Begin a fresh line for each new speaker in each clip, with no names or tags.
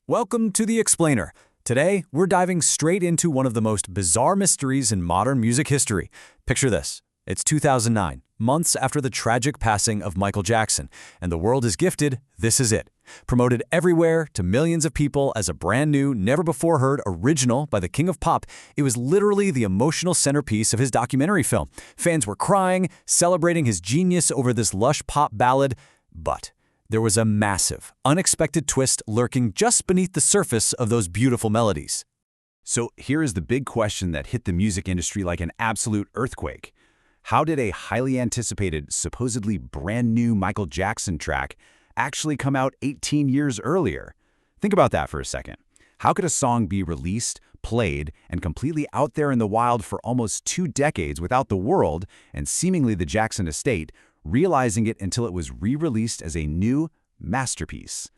Welcome to The Explainer. Today, we're diving straight into one of the most bizarre mysteries in modern music history. Picture this. It's 2009, months after the tragic passing of Michael Jackson, and the world is gifted This Is It. Promoted everywhere to millions of people as a brand new, never-before-heard original by the King of Pop, it was literally the emotional centerpiece of his documentary film. Fans were crying, celebrating his genius over this lush pop ballad, but there was a massive, unexpected twist lurking just beneath the surface of those beautiful melodies.
So here is the big question that hit the music industry like an absolute earthquake. How did a highly anticipated, supposedly brand new Michael Jackson track actually come out 18 years earlier? Think about that for a second. How could a song be released, played, and completely out there in the wild for almost 2 decades without the world and seemingly the Jackson estate realizing it until it was re-released as a new masterpiece?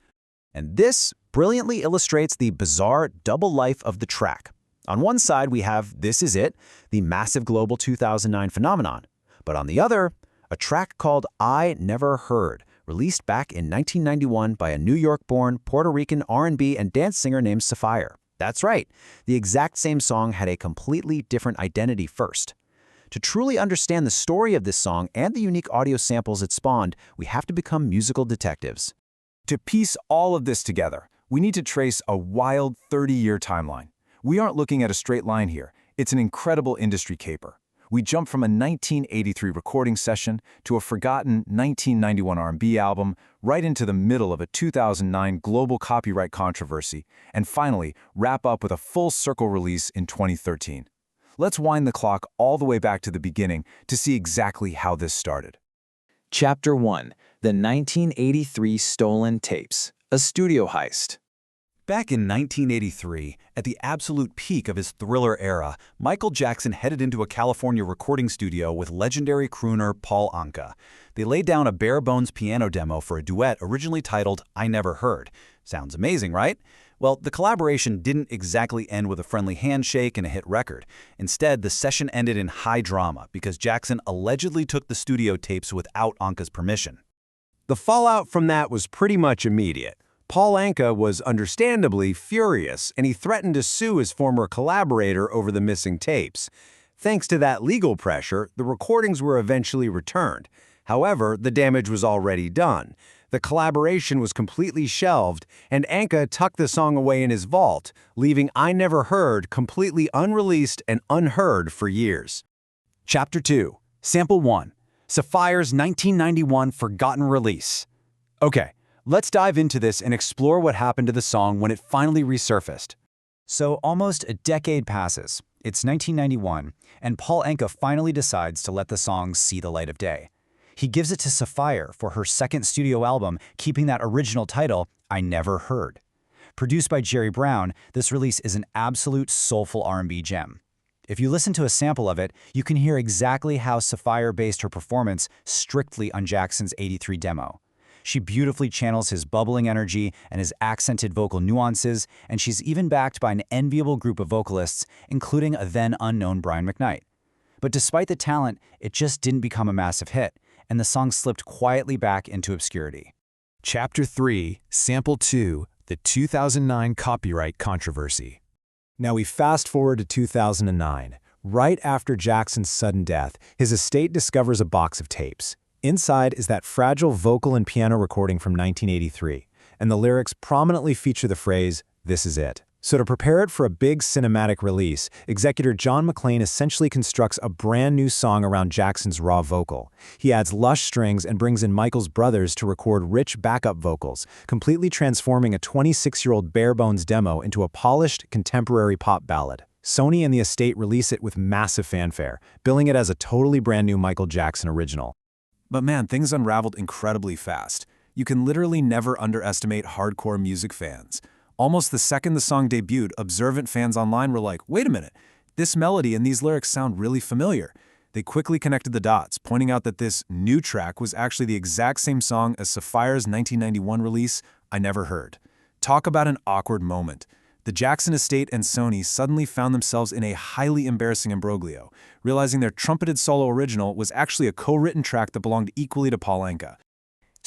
And this brilliantly illustrates the bizarre double life of the track. On one side, we have This Is It, the massive global 2009 phenomenon. But on the other, a track called I Never Heard, released back in 1991 by a New York-born Puerto Rican R&B and dance singer named Sapphire. That's right, the exact same song had a completely different identity first. To truly understand the story of this song and the unique audio samples it spawned, we have to become musical detectives.
To piece all of this together, we need to trace a wild 30-year timeline. We aren't looking at a straight line here. It's an incredible industry caper. We jump from a 1983 recording session to a forgotten 1991 R&B album, right into the middle of a 2009 global copyright controversy, and finally wrap up with a full-circle release in 2013. Let's wind the clock all the way back to the beginning to see exactly how this started.
Chapter 1. The 1983 Stolen Tapes, a studio heist.
Back in 1983, at the absolute peak of his Thriller era, Michael Jackson headed into a California recording studio with legendary crooner Paul Anka. They laid down a bare-bones piano demo for a duet originally titled I Never Heard. Sounds amazing, right? Well, the collaboration didn't exactly end with a friendly handshake and a hit record. Instead, the session ended in high drama because Jackson allegedly took the studio tapes without Anka's permission.
The fallout from that was pretty much immediate. Paul Anka was understandably furious, and he threatened to sue his former collaborator over the missing tapes. Thanks to that legal pressure, the recordings were eventually returned. However, the damage was already done. The collaboration was completely shelved, and Anka tucked the song away in his vault, leaving I Never Heard completely unreleased and unheard for years.
Chapter 2. Sample 1. Sapphire's 1991 Forgotten Release. Okay, let's dive into this and explore what happened to the song when it finally resurfaced.
So almost a decade passes. It's 1991, and Paul Anka finally decides to let the song see the light of day. He gives it to Sapphire for her second studio album, keeping that original title, I Never Heard. Produced by Jerry Brown, this release is an absolute soulful R&B gem. If you listen to a sample of it, you can hear exactly how Sapphire based her performance strictly on Jackson's '83 demo. She beautifully channels his bubbling energy and his accented vocal nuances, and she's even backed by an enviable group of vocalists, including a then-unknown Brian McKnight. But despite the talent, it just didn't become a massive hit, and the song slipped quietly back into obscurity.
Chapter 3, Sample 2, the 2009 Copyright Controversy.
Now we fast forward to 2009. Right after Jackson's sudden death, his estate discovers a box of tapes. Inside is that fragile vocal and piano recording from 1983, and the lyrics prominently feature the phrase, "This is it." So to prepare it for a big cinematic release, executor John McClane essentially constructs a brand new song around Jackson's raw vocal. He adds lush strings and brings in Michael's brothers to record rich backup vocals, completely transforming a 26-year-old bare-bones demo into a polished, contemporary pop ballad. Sony and the estate release it with massive fanfare, billing it as a totally brand new Michael Jackson original.
But man, things unraveled incredibly fast. You can literally never underestimate hardcore music fans. Almost the second the song debuted, observant fans online were like, wait a minute, this melody and these lyrics sound really familiar. They quickly connected the dots, pointing out that this new track was actually the exact same song as Sapphire's 1991 release, I Never Heard. Talk about an awkward moment. The Jackson estate and Sony suddenly found themselves in a highly embarrassing imbroglio, realizing their trumpeted solo original was actually a co-written track that belonged equally to Paul Anka.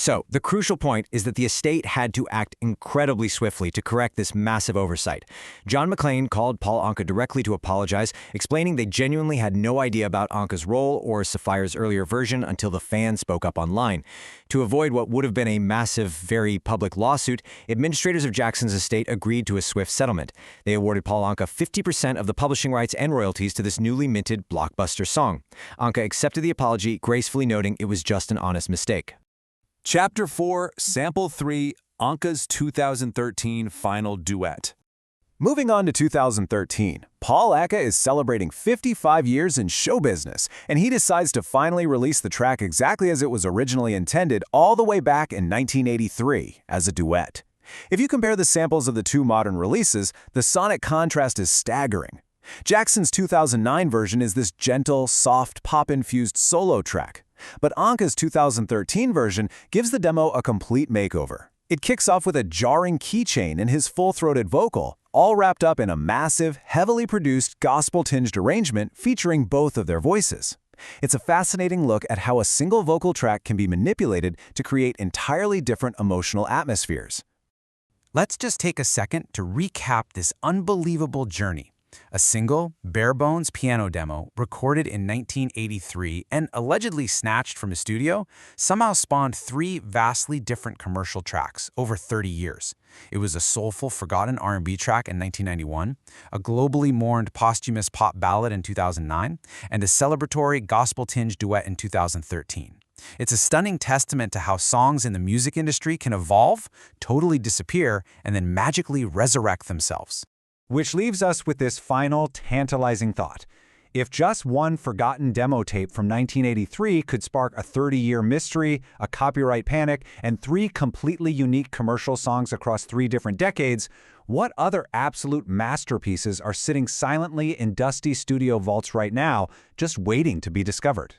So, the crucial point is that the estate had to act incredibly swiftly to correct this massive oversight. John McClane called Paul Anka directly to apologize, explaining they genuinely had no idea about Anka's role or Sapphire's earlier version until the fans spoke up online. To avoid what would have been a massive, very public lawsuit, administrators of Jackson's estate agreed to a swift settlement. They awarded Paul Anka 50% of the publishing rights and royalties to this newly minted blockbuster song. Anka accepted the apology, gracefully noting it was just an honest mistake.
Chapter 4, Sample 3, Anka's 2013 Final Duet.
Moving on to 2013, Paul Anka is celebrating 55 years in show business, and he decides to finally release the track exactly as it was originally intended all the way back in 1983, as a duet. If you compare the samples of the two modern releases, the sonic contrast is staggering. Jackson's 2009 version is this gentle, soft, pop-infused solo track. But Anka's 2013 version gives the demo a complete makeover. It kicks off with a jarring keychain and his full-throated vocal, all wrapped up in a massive, heavily produced, gospel-tinged arrangement featuring both of their voices. It's a fascinating look at how a single vocal track can be manipulated to create entirely different emotional atmospheres.
Let's just take a second to recap this unbelievable journey. A single, bare-bones piano demo recorded in 1983 and allegedly snatched from a studio somehow spawned 3 vastly different commercial tracks over 30 years. It was a soulful, forgotten R&B track in 1991, a globally mourned posthumous pop ballad in 2009, and a celebratory gospel-tinged duet in 2013. It's a stunning testament to how songs in the music industry can evolve, totally disappear, and then magically resurrect themselves.
Which leaves us with this final, tantalizing thought. If just one forgotten demo tape from 1983 could spark a 30-year mystery, a copyright panic, and 3 completely unique commercial songs across 3 different decades, what other absolute masterpieces are sitting silently in dusty studio vaults right now, just waiting to be discovered?